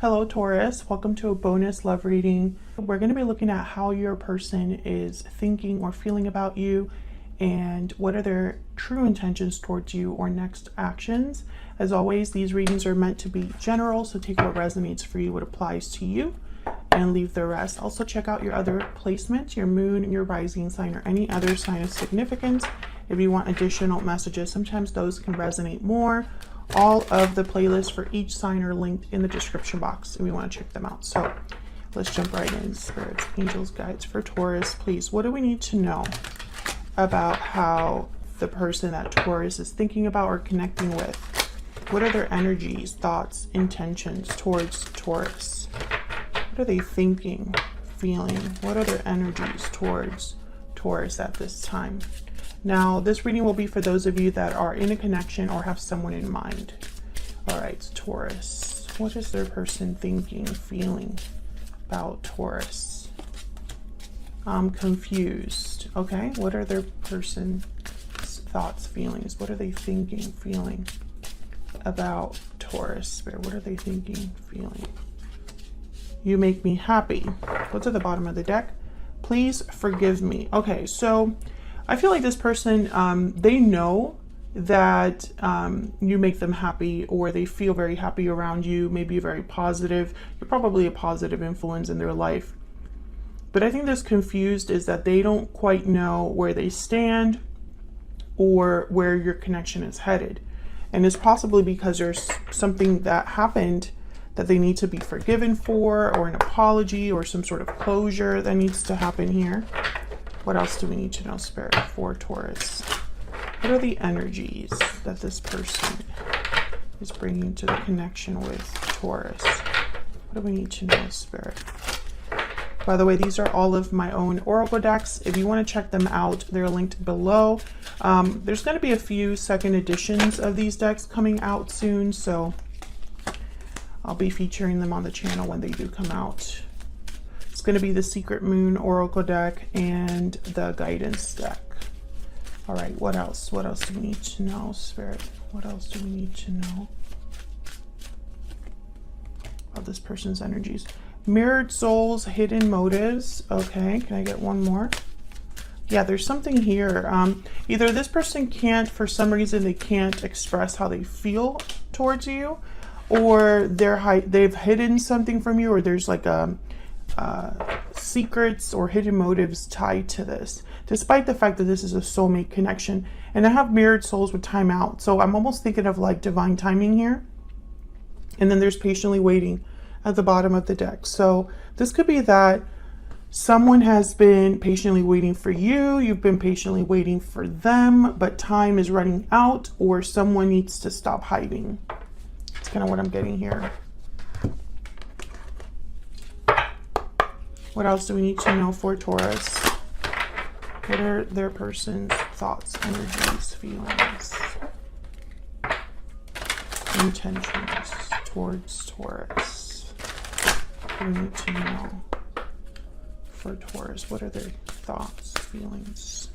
Hello Taurus, welcome to a bonus love reading. We're going to be looking at how your person is thinking or feeling about you and what are their true intentions towards you or next actions. As always, these readings are meant to be general, so take what resonates for you, what applies to you, and leave the rest. Also check out your other placements, your moon, your rising sign, or any other sign of significance if you want additional messages. Sometimes those can resonate more. All of the playlists for each sign are linked in the description box if you want to check them out. So let's jump right in. Spirits, angels, guides for Taurus, please. What do we need to know about how the person that Taurus is thinking about or connecting with? What are their energies, thoughts, intentions towards Taurus? What are they thinking, feeling? What are their energies towards Taurus at this time? Now, this reading will be for those of you that are in a connection or have someone in mind. All right, Taurus. What is their person thinking, feeling about Taurus? I'm confused. Okay, what are their person's thoughts, feelings? What are they thinking, feeling about Taurus? Spirit, what are they thinking, feeling? You make me happy. What's at the bottom of the deck? Please forgive me. Okay, so I feel like this person, they know that you make them happy, or they feel very happy around you, maybe very positive. You're probably a positive influence in their life. But I think this confused is that they don't quite know where they stand or where your connection is headed. And it's possibly because there's something that happened that they need to be forgiven for, or an apology, or some sort of closure that needs to happen here. What else do we need to know, Spirit, for Taurus? What are the energies that this person is bringing to the connection with Taurus? What do we need to know, Spirit? By the way, these are all of my own oracle decks. If you want to check them out, they're linked below. There's going to be a few second editions of these decks coming out soon, so I'll be featuring them on the channel when they do come out. It's going to be the Secret Moon Oracle deck and the Guidance deck. All right, what else? What else do we need to know, Spirit? What else do we need to know about this person's energies? Mirrored souls, hidden motives. Okay, can I get one more? Yeah, there's something here. Either this person can't, for some reason, they can't express how they feel towards you, or they've hidden something from you, or there's like secrets or hidden motives tied to this, despite the fact that this is a soulmate connection. And I have mirrored souls with time out, so I'm almost thinking of like divine timing here. And then there's patiently waiting at the bottom of the deck. So this could be that someone has been patiently waiting for you, you've been patiently waiting for them, but time is running out, or someone needs to stop hiding. That's kind of what I'm getting here. What else do we need to know for Taurus? What are their person's thoughts, energies, feelings, intentions towards Taurus? What do we need to know for Taurus? What are their thoughts, feelings,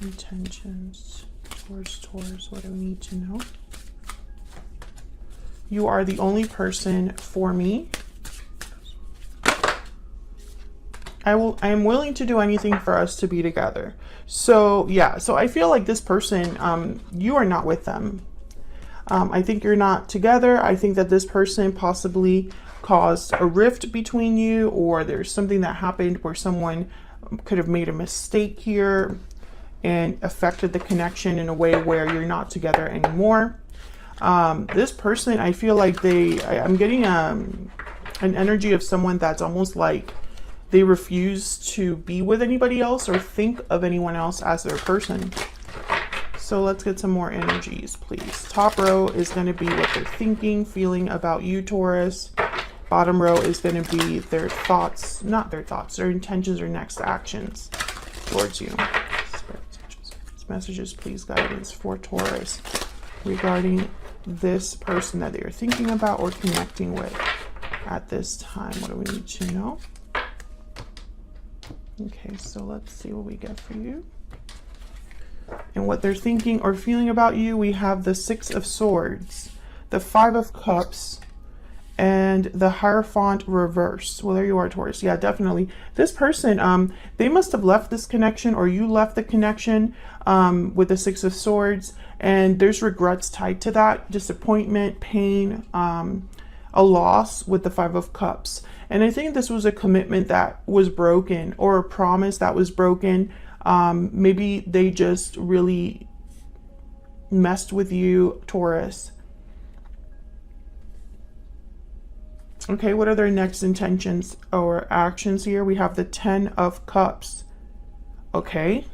intentions towards Taurus? What do we need to know? You are the only person for me. I am willing to do anything for us to be together. So yeah, so I feel like this person, you are not with them. I think you're not together. I think that this person possibly caused a rift between you, or there's something that happened where someone could have made a mistake here and affected the connection in a way where you're not together anymore. This person, I feel like I'm getting an energy of someone that's almost like they refuse to be with anybody else or think of anyone else as their person. So let's get some more energies, please. Top row is going to be what they're thinking, feeling about you, Taurus. Bottom row is going to be their thoughts, not their thoughts, their intentions or next actions towards you. Messages, please, guidance for Taurus regarding this person that they are thinking about or connecting with at this time. What do we need to know? Okay, so let's see what we get for you. And what they're thinking or feeling about you, we have the Six of Swords, the Five of Cups, and the Hierophant reverse. Well, there you are, Taurus. Yeah, definitely. This person, they must have left this connection, or you left the connection with the Six of Swords, and there's regrets tied to that, disappointment, pain, a loss with the Five of Cups. And I think this was a commitment that was broken, or a promise that was broken. Maybe they just really messed with you, Taurus. Okay, what are their next intentions or actions here? We have the Ten of Cups. Okay.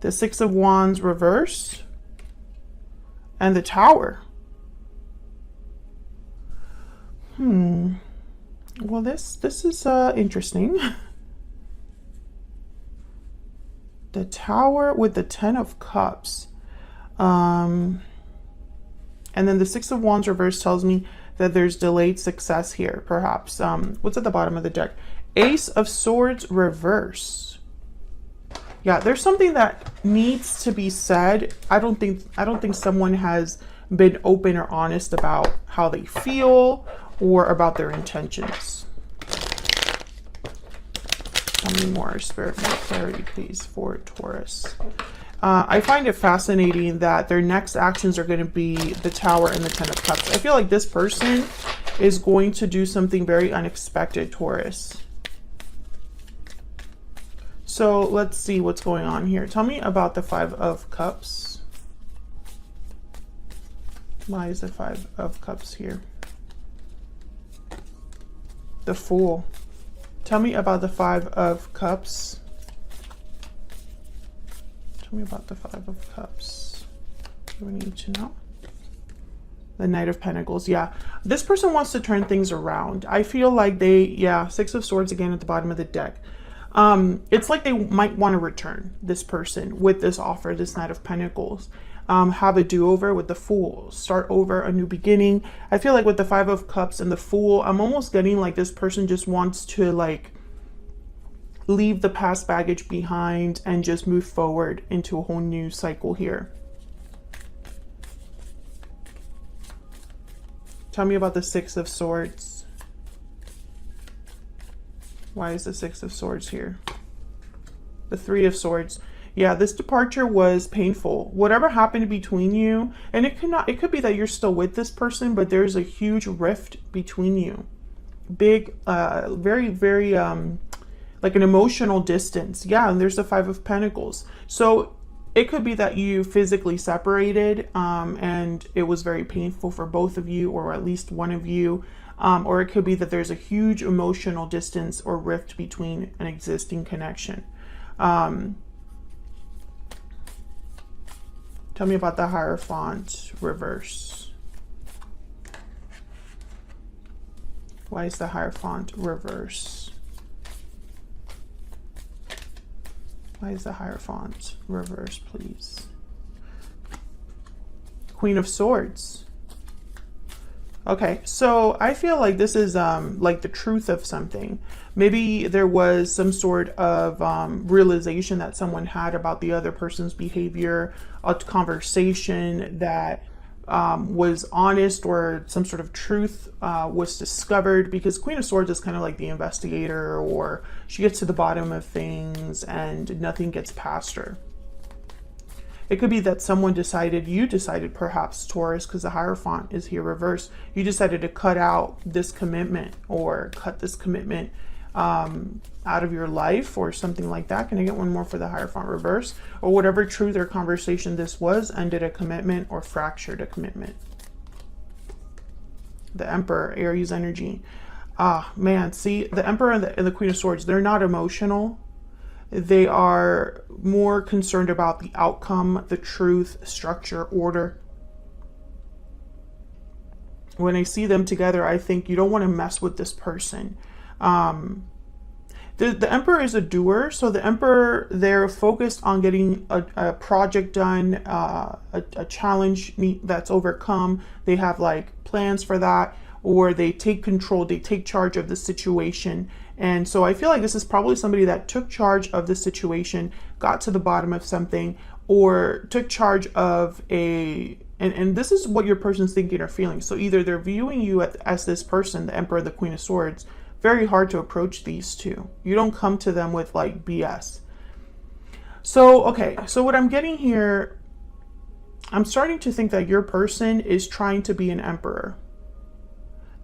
The Six of Wands reverse. And the Tower. Well, this is interesting. The Tower with the Ten of Cups. And then the Six of Wands reverse tells me that there's delayed success here, perhaps. What's at the bottom of the deck? Ace of Swords reverse. Yeah, there's something that needs to be said. I don't think someone has been open or honest about how they feel or about their intentions. Tell me more, Spirit, more clarity, please, for Taurus. I find it fascinating that their next actions are going to be the Tower and the Ten of Cups. I feel like this person is going to do something very unexpected, Taurus. So let's see what's going on here. Tell me about the Five of Cups. Why is the Five of Cups here? The Fool. Tell me about the Five of Cups. Tell me about the Five of Cups. What do we need to know? The Knight of Pentacles. Yeah, this person wants to turn things around. I feel like yeah, Six of Swords again at the bottom of the deck. It's like they might want to return, this person, with this offer, this Knight of Pentacles. Have a do-over with the Fool. Start over, a new beginning. I feel like with the Five of Cups and the Fool, I'm almost getting like this person just wants to like leave the past baggage behind and just move forward into a whole new cycle here. Tell me about the Six of Swords. Why is the Six of Swords here? The Three of Swords. Yeah, this departure was painful. Whatever happened between you, and it could be that you're still with this person, but there's a huge rift between you. Big, very, very, like an emotional distance. Yeah, and there's the Five of Pentacles. So it could be that you physically separated, and it was very painful for both of you, or at least one of you. Or it could be that there's a huge emotional distance or rift between an existing connection. Tell me about the Hierophant reverse. Why is the Hierophant reverse? Why is the Hierophant reverse, please? Queen of Swords. Okay, so I feel like this is like the truth of something. Maybe there was some sort of realization that someone had about the other person's behavior, a conversation that was honest, or some sort of truth was discovered, because Queen of Swords is kind of like the investigator, or she gets to the bottom of things and nothing gets past her. It could be that someone decided, you decided perhaps, Taurus, because the Hierophant is here reversed, you decided to cut out this commitment, or cut this commitment out of your life, or something like that. Can I get one more for the Hierophant reverse? Or whatever truth or conversation this was ended a commitment or fractured a commitment. The Emperor, Aries energy. Ah, man, see, the Emperor and the Queen of Swords, they're not emotional. They are more concerned about the outcome, the truth, structure, order. When I see them together, I think you don't want to mess with this person. The Emperor is a doer, so the Emperor, they're focused on getting a project done, a challenge that's overcome. They have like plans for that, or they take control, they take charge of the situation. And so I feel like this is probably somebody that took charge of the situation, got to the bottom of something, or took charge of a And this is what your person's thinking or feeling. So either they're viewing you as this person, the Emperor, the Queen of Swords. Very hard to approach these two. You don't come to them with like BS. So, okay. So what I'm getting here, I'm starting to think that your person is trying to be an emperor.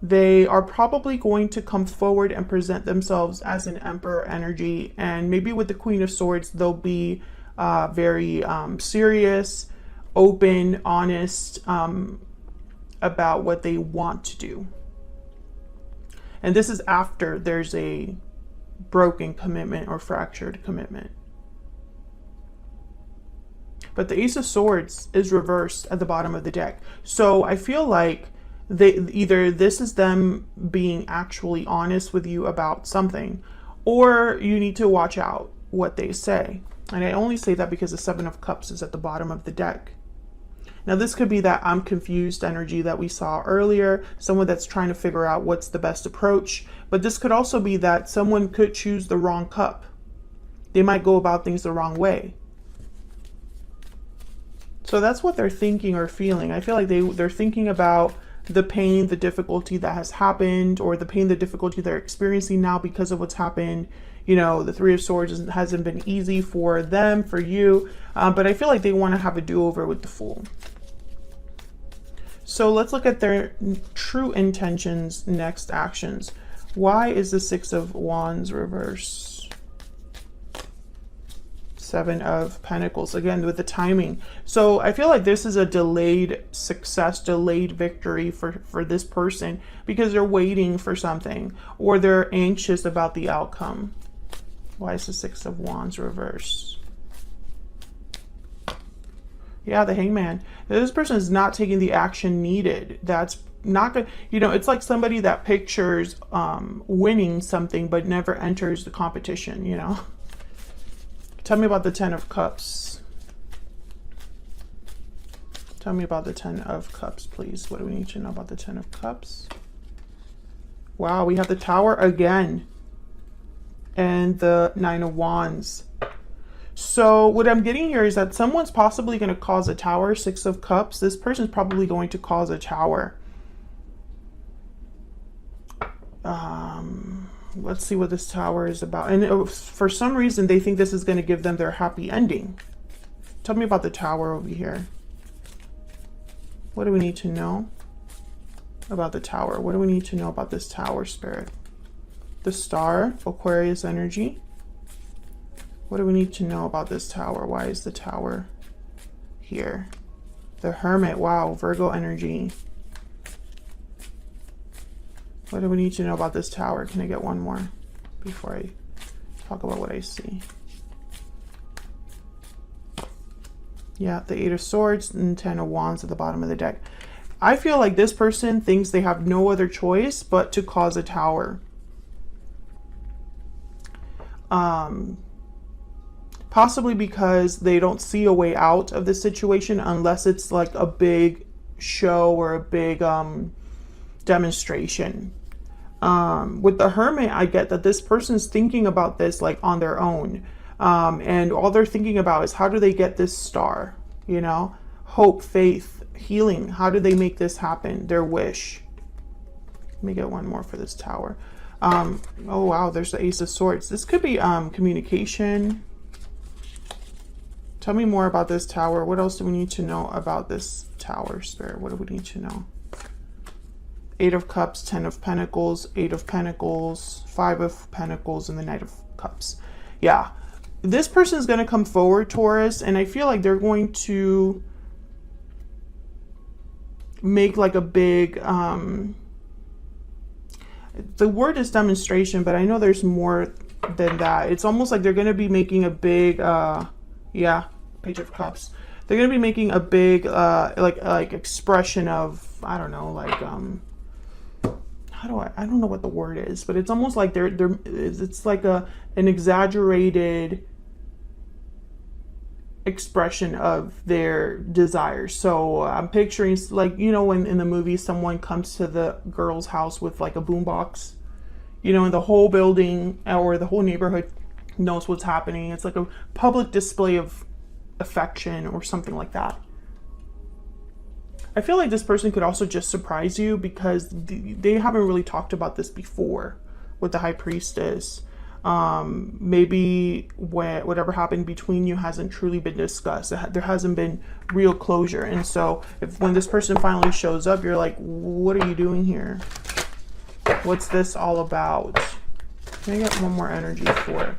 They are probably going to come forward and present themselves as an emperor energy. And maybe with the Queen of Swords, they'll be very serious, open, honest about what they want to do. And this is after there's a broken commitment or fractured commitment. But the Ace of Swords is reversed at the bottom of the deck. So I feel like either this is them being actually honest with you about something, or you need to watch out what they say. And I only say that because the Seven of Cups is at the bottom of the deck. Now, this could be that I'm confused energy that we saw earlier, someone that's trying to figure out what's the best approach. But this could also be that someone could choose the wrong cup. They might go about things the wrong way. So that's what they're thinking or feeling. I feel like they're thinking about the pain, the difficulty that has happened, or the pain, the difficulty they're experiencing now because of what's happened. You know, the Three of Swords hasn't been easy for them, for you. But I feel like they want to have a do-over with the Fool. So let's look at their true intentions, next actions. Why is the Six of Wands reverse? Seven of Pentacles, again with the timing. So I feel like this is a delayed success, delayed victory for this person, because they're waiting for something or they're anxious about the outcome. Why is the Six of Wands reverse? Yeah, the Hangman. This person is not taking the action needed. That's not good. You know, it's like somebody that pictures winning something but never enters the competition, you know. Tell me about the Ten of Cups. Tell me about the Ten of Cups, please. What do we need to know about the Ten of Cups? Wow, we have the Tower again. And the Nine of Wands. So what I'm getting here is that someone's possibly going to cause a tower. Six of Cups. This person's probably going to cause a tower. Let's see what this tower is about. And for some reason, they think this is going to give them their happy ending. Tell me about the tower over here. What do we need to know about the tower? What do we need to know about this tower, Spirit? The Star, Aquarius energy. What do we need to know about this tower? Why is the tower here? The Hermit, wow, Virgo energy. What do we need to know about this tower? Can I get one more before I talk about what I see? Yeah, the Eight of Swords and Ten of Wands at the bottom of the deck. I feel like this person thinks they have no other choice but to cause a tower. Possibly because they don't see a way out of this situation unless it's like a big show or a big demonstration. With the Hermit, I get that this person's thinking about this like on their own. And all they're thinking about is how do they get this star? You know, hope, faith, healing. How do they make this happen? Their wish. Let me get one more for this tower. Oh, wow, there's the Ace of Swords. This could be communication. Tell me more about this tower. What else do we need to know about this tower, Spirit? What do we need to know? Eight of Cups, Ten of Pentacles, Eight of Pentacles, Five of Pentacles, and the Knight of Cups. Yeah. This person is going to come forward, Taurus, and I feel like they're going to make like a big... the word is demonstration, but I know there's more than that. It's almost like they're going to be making a big... yeah, Page of Cups. They're going to be making a big, like expression of, I don't know, like, I don't know what the word is, but it's almost like it's like an exaggerated expression of their desires. So I'm picturing, like, you know, when in the movie someone comes to the girl's house with like a boombox, you know, and the whole building or the whole neighborhood knows what's happening. It's like a public display of affection or something like that. I feel like this person could also just surprise you because they haven't really talked about this before with the High Priestess. Maybe whatever happened between you hasn't truly been discussed. There hasn't been real closure. And so when this person finally shows up, you're like, what are you doing here? What's this all about? Can I get one more energy for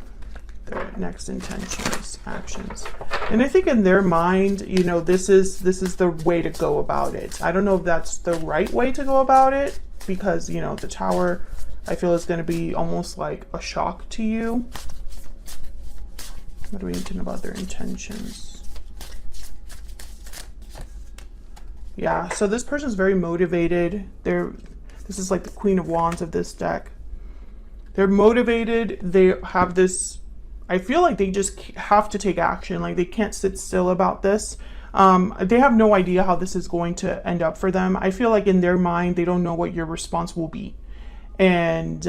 their next intentions, actions? And I think in their mind, you know, this is the way to go about it. I don't know if that's the right way to go about it, because, you know, the Tower, I feel, is going to be almost like a shock to you. What do we need to know about their intentions? Yeah, so this person is very motivated. This is like the Queen of Wands of this deck. They're motivated. They have this, I feel like they just have to take action. Like they can't sit still about this. They have no idea how this is going to end up for them. I feel like in their mind, they don't know what your response will be. And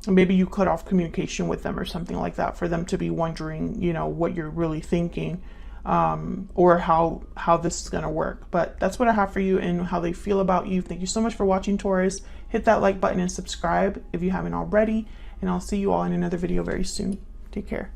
maybe you cut off communication with them or something like that for them to be wondering, you know, what you're really thinking, or how this is going to work. But that's what I have for you and how they feel about you. Thank you so much for watching, Taurus. Hit that like button and subscribe if you haven't already. And I'll see you all in another video very soon. Take care.